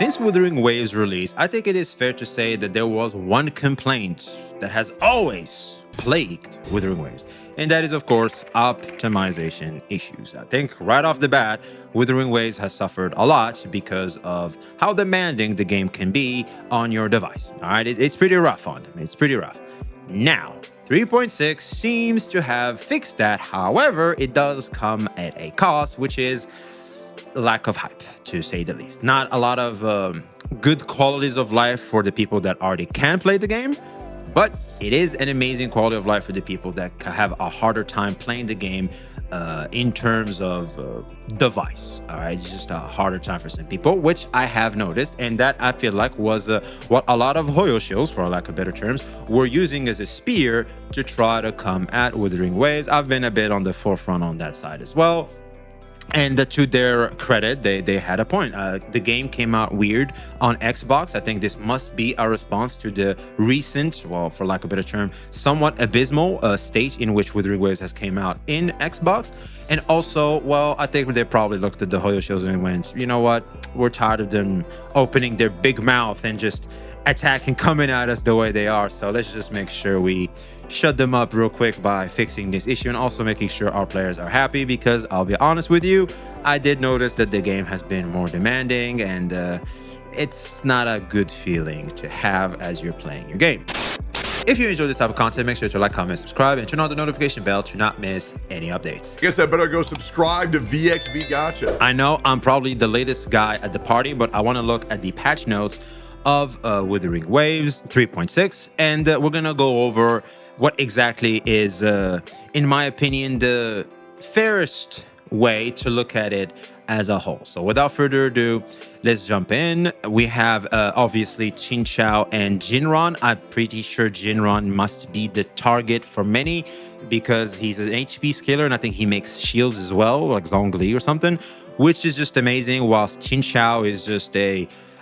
Since Wuthering Waves release, I think it is fair to say that there was one complaint that has always plagued Wuthering Waves, and that is, of course, optimization issues. I think right off the bat, Wuthering Waves has suffered a lot because of how demanding the game can be on your device. All right, it's pretty rough on them. It's pretty rough. Now, 3.6 seems to have fixed that. However, it does come at a cost, which is lack of hype, to say the least. Not a lot of good qualities of life for the people that already can play the game, but it is an amazing quality of life for the people that have a harder time playing the game in terms of device. All right, it's just a harder time for some people, which I have noticed, and that I feel like was what a lot of Hoyoshills, for lack of better terms, were using as a spear to try to come at Wuthering Waves. I've been a bit on the forefront on that side as well. And to their credit, they had a point. The game came out weird on Xbox. I think this must be a response to the recent, well, for lack of a better term, somewhat abysmal state in which Wuthering Waves has came out in Xbox. And also, well, I think they probably looked at the Hoyoshills and went, you know what? We're tired of them opening their big mouth and just attacking, coming at us the way they are. So let's just make sure we shut them up real quick by fixing this issue and also making sure our players are happy, because I'll be honest with you, I did notice that the game has been more demanding, and it's not a good feeling to have as you're playing your game. If you enjoy this type of content, make sure to like, comment, subscribe, and turn on the notification bell to not miss any updates. Guess I better go subscribe to VXV Gotcha. I know I'm probably the latest guy at the party, but I want to look at the patch notes of Wuthering Waves 3.6, and we're gonna go over what exactly is, in my opinion, the fairest way to look at it as a whole. So without further ado, let's jump in. We have obviously Chinchao and Jingran. I'm pretty sure Jingran must be the target for many because he's an HP scaler, and I think he makes shields as well, like Zhongli or something, which is just amazing, whilst Chinchao is just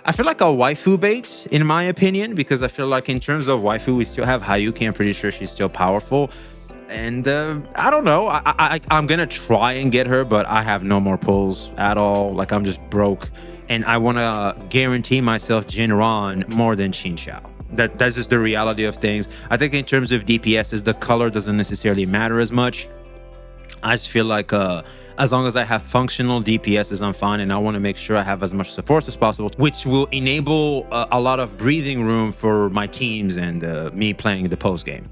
I feel like a waifu bait, in my opinion, because I feel like in terms of waifu, we still have Hayuki. I'm pretty sure she's still powerful. And I don't know. I'm going to try and get her, but I have no more pulls at all. Like, I'm just broke. And I want to guarantee myself Jingran more than Chinchao. That's just the reality of things. I think in terms of DPSs, the color doesn't necessarily matter as much. I just feel like as long as I have functional DPSs, I'm fine, and I want to make sure I have as much support as possible, which will enable a lot of breathing room for my teams and me playing the post game.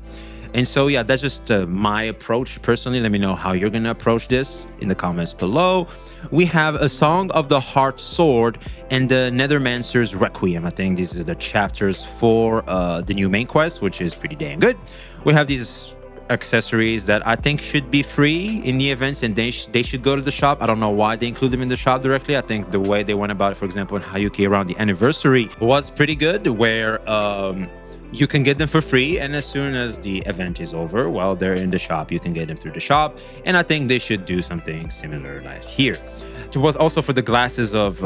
And so, yeah, that's just my approach personally. Let me know how you're going to approach this in the comments below. We have a Song of the Heart Sword and the Nethermancer's Requiem. I think these are the chapters for the new main quest, which is pretty damn good. We have these accessories that I think should be free in the events, and they should go to the shop. I don't know why they include them in the shop directly. I think the way they went about it, for example, in Hayuki around the anniversary, was pretty good, where you can get them for free, and as soon as the event is over, well, they're in the shop. You can get them through the shop, and I think they should do something similar like here. It was also for the glasses of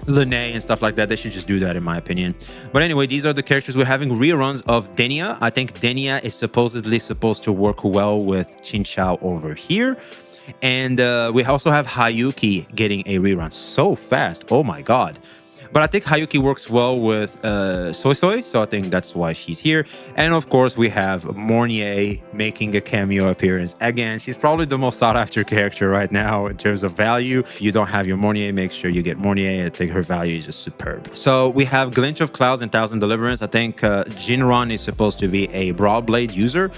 Lene and stuff like that. They should just do that, in my opinion. But anyway, these are the characters. We're having reruns of Denia. I think Denia is supposedly supposed to work well with Chinchao over here. And we also have Hayuki getting a rerun so fast. Oh my god. But I think Hayuki works well with Soy Soy, so I think that's why she's here. And of course, we have Mornier making a cameo appearance. Again, she's probably the most sought-after character right now in terms of value. If you don't have your Mornier, make sure you get Mornier. I think her value is just superb. So we have Glint of Clouds and Thousand Deliverance. I think Jingran is supposed to be a Broadblade user.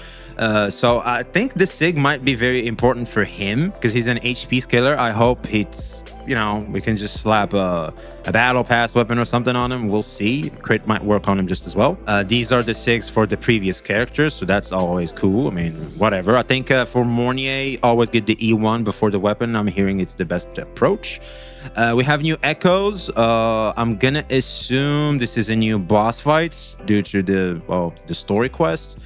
So I think the Sig might be very important for him because he's an HP scaler. I hope it's, you know, we can just slap a battle pass weapon or something on him. We'll see. Crit might work on him just as well. These are the Sigs for the previous characters, so that's always cool. I mean, whatever. I think for Mornier, always get the E1 before the weapon. I'm hearing it's the best approach. We have new echoes. I'm gonna assume this is a new boss fight due to the story quest.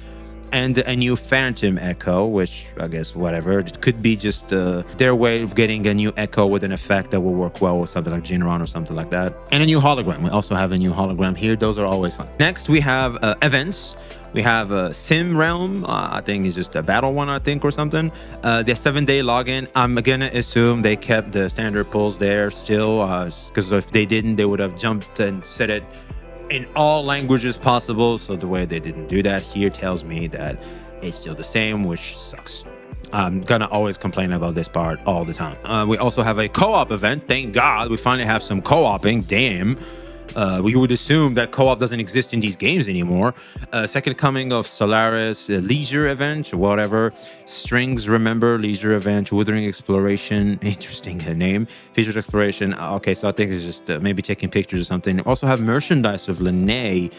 and a new phantom echo, which I guess whatever. It could be just their way of getting a new echo with an effect that will work well with something like jingran or something like that. And a new hologram. We also have a new hologram here. Those are always fun. Next, we have events. We have a Sim Realm. I think it's just a battle one, I think, or something. The 7-day login. I'm gonna assume they kept the standard pulls there still, because if they didn't, they would have jumped and set it in all languages possible. So the way they didn't do that here tells me that it's still the same, which sucks. I'm gonna always complain about this part all the time. We also have a co-op event. Thank God we finally have some co-oping. Damn. We would assume that co-op doesn't exist in these games anymore. Second coming of Solaris, leisure event, whatever. Strings Remember, leisure event. Wuthering Exploration, interesting name. Featured exploration. Okay, so I think it's just maybe taking pictures or something. Also have merchandise of Lene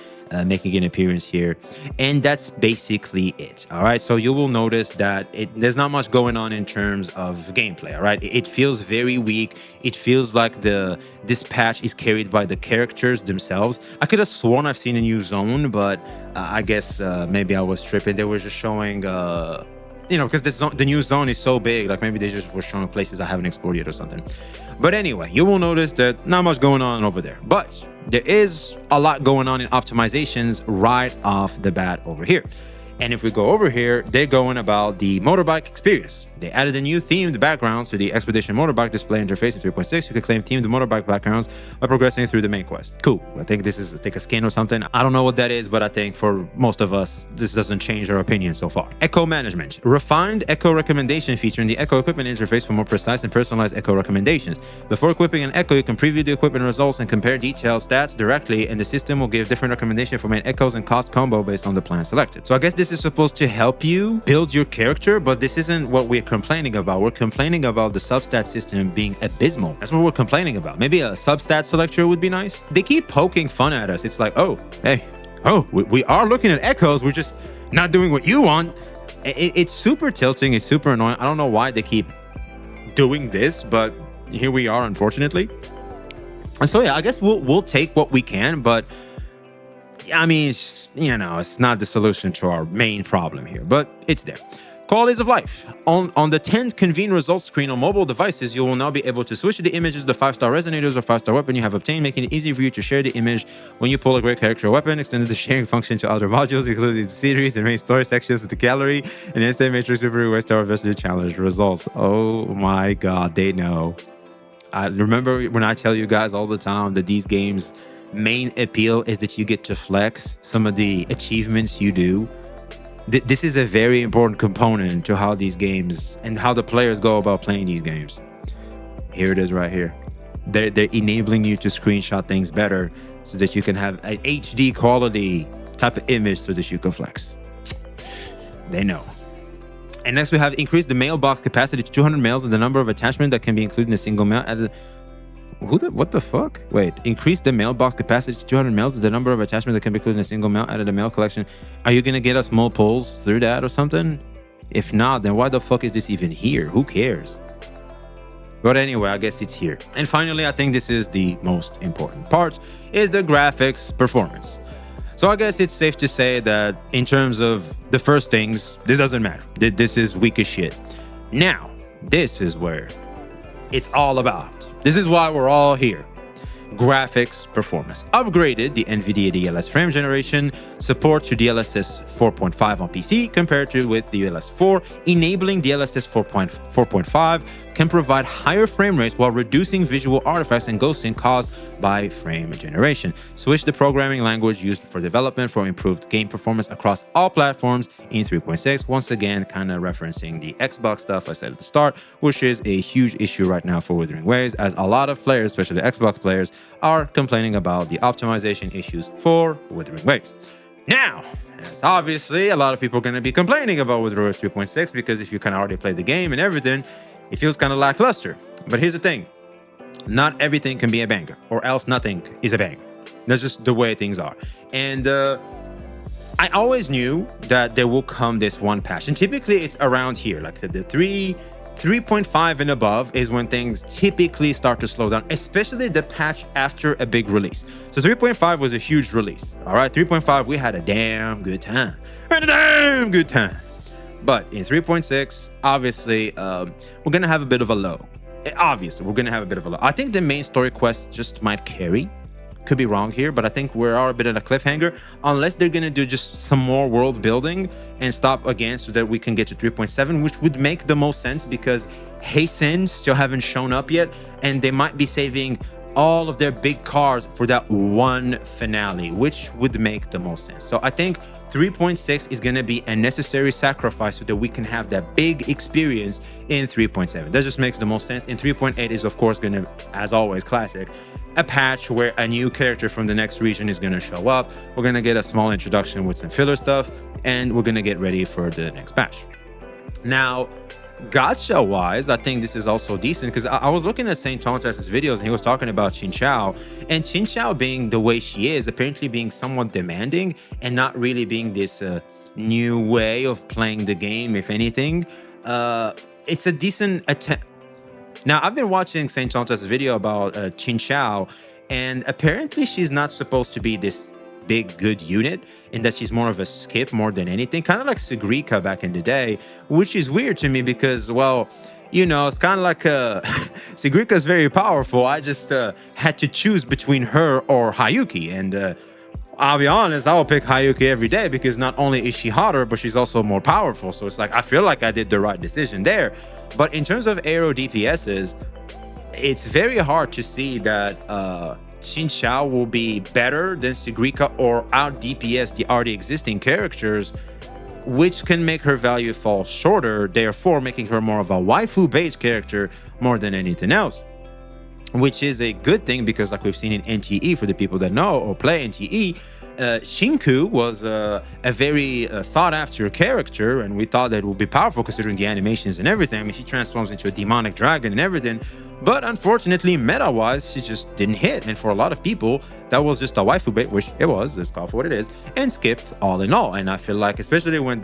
making an appearance here, and that's basically it. All right, so you will notice that there's not much going on in terms of gameplay. All right, it feels very weak. It feels like this patch is carried by the characters themselves. I could have sworn I've seen a new zone, but I guess maybe I was tripping. They were just showing because the new zone is so big, like maybe they just were showing places I haven't explored yet or something. But anyway, you will notice that not much going on over there, but there is a lot going on in optimizations right off the bat over here. And if we go over here, they're going about the motorbike experience. They added a new themed backgrounds to the Expedition motorbike display interface in 3.6. You can claim themed motorbike backgrounds by progressing through the main quest. Cool. I think this is like a skin or something. I don't know what that is, but I think for most of us, this doesn't change our opinion so far. Echo management. Refined echo recommendation feature in the echo equipment interface for more precise and personalized echo recommendations. Before equipping an echo, you can preview the equipment results and compare detailed stats directly, and the system will give different recommendations for main echoes and cost combo based on the plan selected. So I guess this is supposed to help you build your character, but this isn't what we're complaining about. We're complaining about the substat system being abysmal. That's what we're complaining about. Maybe a substat selector would be nice. They keep poking fun at us. It's like, we are looking at echoes. We're just not doing what you want. It's super tilting. It's super annoying. I don't know why they keep doing this, but here we are, unfortunately. And so yeah, I guess we'll take what we can, but I mean, it's not the solution to our main problem here, but it's there. Qualities of life. On the 10th convene results screen on mobile devices, you will now be able to switch to the images of the 5-star resonators or 5-star weapon you have obtained, making it easy for you to share the image when you pull a great character or weapon. Extended the sharing function to other modules, including the series and main story sections of the gallery, and instant matrix Wuthering Waves Star Vestige challenge results. Oh my God, they know. I remember when I tell you guys all the time that these games' main appeal is that you get to flex some of the achievements you do. This is a very important component to how these games and how the players go about playing these games. Here it is right here. They're enabling you to screenshot things better so that you can have an HD quality type of image so that you can flex. They know. And next we have increased the mailbox capacity to 200 mails and the number of attachments that can be included in a single mail. What the fuck? Wait, increase the mailbox capacity to 200 mails is the number of attachments that can be included in a single mail. Added a mail collection. Are you gonna get us more pulls through that or something? If not, then why the fuck is this even here? Who cares? But anyway, I guess it's here. And finally, I think this is the most important part, is the graphics performance. So I guess it's safe to say that in terms of the first things, this doesn't matter. This is weak as shit. Now, this is where it's all about. This is why we're all here. Graphics performance. Upgraded the NVIDIA DLS frame generation support to DLSS 4.5 on PC compared to with DLSS 4, enabling DLSS 4.5 can provide higher frame rates while reducing visual artifacts and ghosting caused by frame generation. Switch the programming language used for development for improved game performance across all platforms in 3.6. Once again, kind of referencing the Xbox stuff I said at the start, which is a huge issue right now for Wuthering Waves, as a lot of players, especially the Xbox players, are complaining about the optimization issues for Wuthering Waves. Now, as obviously a lot of people are going to be complaining about Wuthering Waves 3.6 because if you can already play the game and everything, it feels kind of lackluster. But here's the thing. Not everything can be a banger, or else nothing is a banger. That's just the way things are. And I always knew that there will come this one patch. And typically it's around here, like the 3.5 and above is when things typically start to slow down, especially the patch after a big release. So 3.5 was a huge release. All right, 3.5, we had a damn good time. having a damn good time. But in 3.6, obviously, we're gonna have a bit of a low. Obviously, we're gonna have a bit of a low. I think the main story quest just might carry. Could be wrong here, but I think we are a bit at a cliffhanger unless they're gonna do just some more world building and stop again so that we can get to 3.7, which would make the most sense because Hasten still haven't shown up yet, and they might be saving all of their big cars for that one finale, which would make the most sense. So I think 3.6 is going to be a necessary sacrifice so that we can have that big experience in 3.7. That just makes the most sense. And 3.8 is, of course, going to, as always, classic, a patch where a new character from the next region is going to show up. We're going to get a small introduction with some filler stuff, and we're going to get ready for the next patch. Now, gacha wise, I think this is also decent because I was looking at Saint Tontas's videos and he was talking about Chinchao, and Chinchao being the way she is, apparently being somewhat demanding and not really being this new way of playing the game. If anything, it's a decent attempt. Now, I've been watching Saint Tontas's video about Chinchao, and apparently she's not supposed to be this big good unit, in that she's more of a skip more than anything, kind of like Sigrika back in the day, which is weird to me because, well, you know, it's kind of like Sigrika is very powerful. I just had to choose between her or Hayuki, and I'll be honest, I'll pick Hayuki every day because not only is she hotter, but she's also more powerful. So it's like I feel like I did the right decision there. But in terms of aero DPSs, it's very hard to see that Chinchao will be better than Sigrika or out DPS the already existing characters, which can make her value fall shorter, therefore making her more of a waifu-based character more than anything else. Which is a good thing because, like we've seen in NTE, for the people that know or play NTE, Shinku was a very sought-after character, and we thought that it would be powerful considering the animations and everything. I mean, she transforms into a demonic dragon and everything, but unfortunately, meta-wise, she just didn't hit. And for a lot of people, that was just a waifu bait, which it was, let's call it for what it is, and skipped all in all. And I feel like, especially when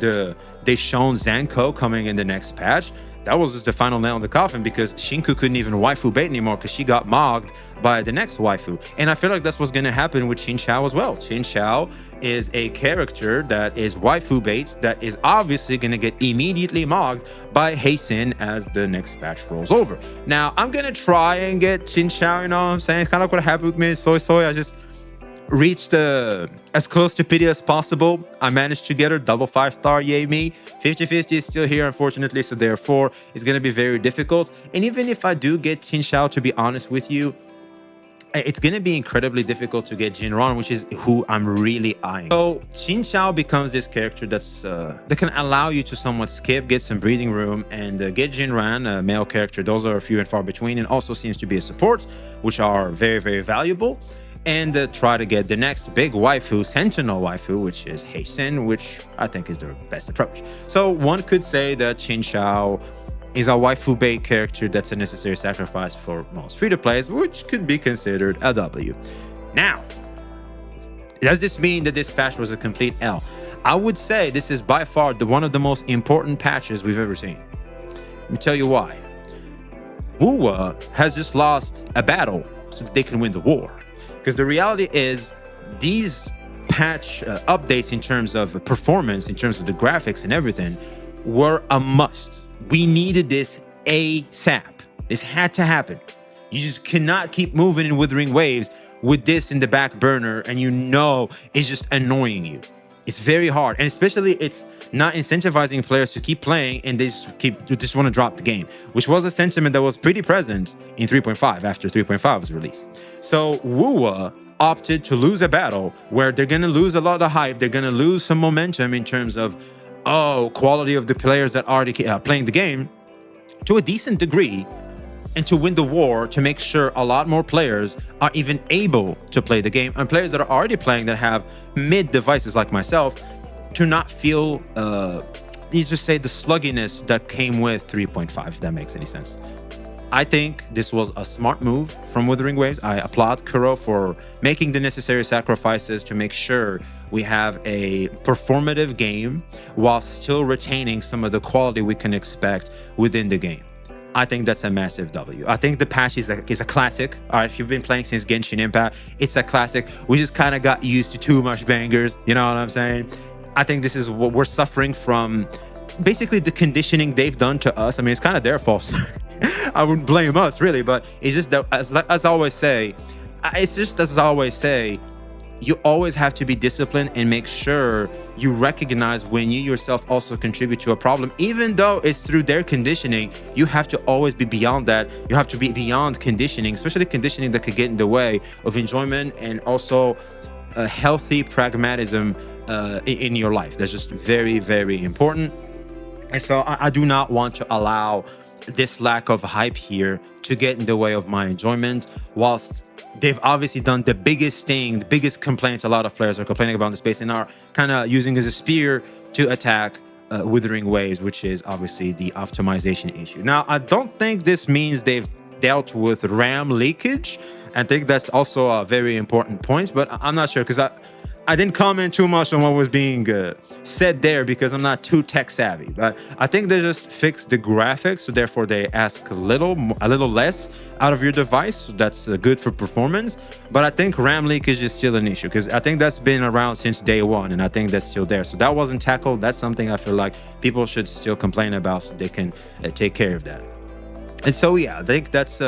they shown Zanko coming in the next patch, that was just the final nail in the coffin because Shinku couldn't even waifu bait anymore because she got mogged by the next waifu. And I feel like that's what's going to happen with Chinchao as well. Chinchao is a character that is waifu bait that is obviously going to get immediately mogged by Hasten as the next patch rolls over. Now, I'm going to try and get Chinchao, you know what I'm saying? It's kind of like what happened with me in Soy Soy. I just reached as close to pity as possible. I managed to get her double 5-star, yay me. 50-50 is still here, unfortunately, so therefore it's going to be very difficult. And even if I do get Chinchao, to be honest with you, it's going to be incredibly difficult to get Jingran, which is who I'm really eyeing. So Chinchao becomes this character that can allow you to somewhat skip, get some breathing room, and get Jingran, a male character. Those are few and far between, and also seems to be a support, which are very, very valuable. And try to get the next big waifu, Sentinel waifu, which is Hasten, which I think is the best approach. So one could say that Chinchao is a waifu bait character that's a necessary sacrifice for most free-to-plays, which could be considered a W. Now, does this mean that this patch was a complete L? I would say this is by far one of the most important patches we've ever seen. Let me tell you why. Wuwa has just lost a battle so that they can win the war. Because the reality is, these patch updates in terms of performance, in terms of the graphics and everything, were a must. We needed this ASAP. This had to happen. You just cannot keep moving in Wuthering Waves with this in the back burner, and you know it's just annoying you. It's very hard, and especially it's not incentivizing players to keep playing, and they just want to drop the game, which was a sentiment that was pretty present in 3.5 after 3.5 was released. So Wuwa opted to lose a battle where they're going to lose a lot of hype, they're going to lose some momentum in terms of quality of the players that are already playing the game to a decent degree, and to win the war, to make sure a lot more players are even able to play the game, and players that are already playing that have mid devices like myself to not feel you just say the slugginess that came with 3.5, if that makes any sense. I think this was a smart move from Wuthering Waves. I applaud Kuro for making the necessary sacrifices to make sure we have a performative game while still retaining some of the quality we can expect within the game. I think that's a massive W. I think the patch is a classic. All right, if you've been playing since Genshin Impact, it's a classic. We just kind of got used to too much bangers. You know what I'm saying? I think this is what we're suffering from. Basically, the conditioning they've done to us. I mean, it's kind of their fault. I wouldn't blame us really, but it's just that, as I always say, you always have to be disciplined and make sure you recognize when you yourself also contribute to a problem, even though it's through their conditioning. You have to always be beyond that. You have to be beyond conditioning, especially conditioning that could get in the way of enjoyment and also a healthy pragmatism in your life. That's just very, very important. And so I do not want to allow this lack of hype here to get in the way of my enjoyment, whilst they've obviously done the biggest thing, the biggest complaints a lot of players are complaining about in the space and are kind of using as a spear to attack Wuthering Waves, which is obviously the optimization issue. Now, I don't think this means they've dealt with RAM leakage. I think that's also a very important point, but I'm not sure because I didn't comment too much on what was being said there because I'm not too tech savvy. But I think they just fixed the graphics, so therefore they ask a little less out of your device. So that's good for performance. But I think RAM leakage is still an issue because I think that's been around since day one, and I think that's still there. So that wasn't tackled. That's something I feel like people should still complain about, so they can take care of that. And so yeah, I think that's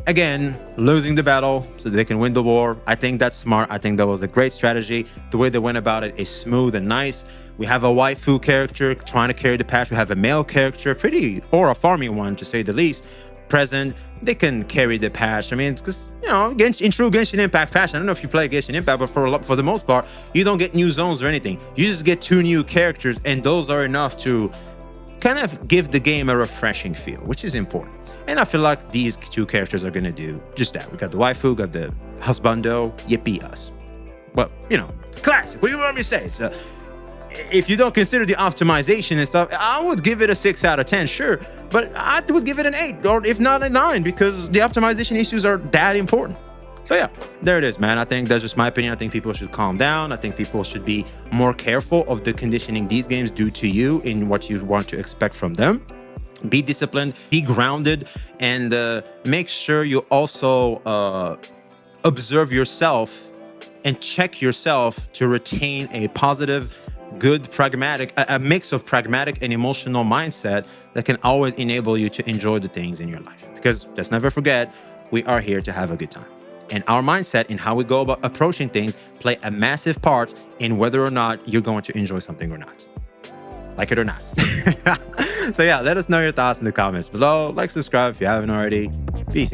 again, losing the battle so they can win the war. I think that's smart. I think that was a great strategy. The way they went about it is smooth and nice. We have a waifu character trying to carry the patch. We have a male character, or a farming one to say the least, present. They can carry the patch. I mean, because, you know, in true Genshin Impact fashion, I don't know if you play Genshin Impact, but for the most part, you don't get new zones or anything. You just get 2 new characters, and those are enough to kind of give the game a refreshing feel, which is important. And I feel like these 2 characters are going to do just that. We got the waifu, got the husbando, yippee us. Well, you know, it's classic. What do you want me to say? It's if you don't consider the optimization and stuff, I would give it a 6 out of 10, sure. But I would give it an 8, or if not a 9, because the optimization issues are that important. So yeah, there it is, man. I think that's just my opinion. I think people should calm down. I think people should be more careful of the conditioning these games do to you in what you want to expect from them. Be disciplined, be grounded, and make sure you also observe yourself and check yourself to retain a positive, good, pragmatic, a mix of pragmatic and emotional mindset that can always enable you to enjoy the things in your life. Because let's never forget, we are here to have a good time. And our mindset and how we go about approaching things play a massive part in whether or not you're going to enjoy something or not. Like it or not. So yeah, let us know your thoughts in the comments below. Like, subscribe if you haven't already. Peace.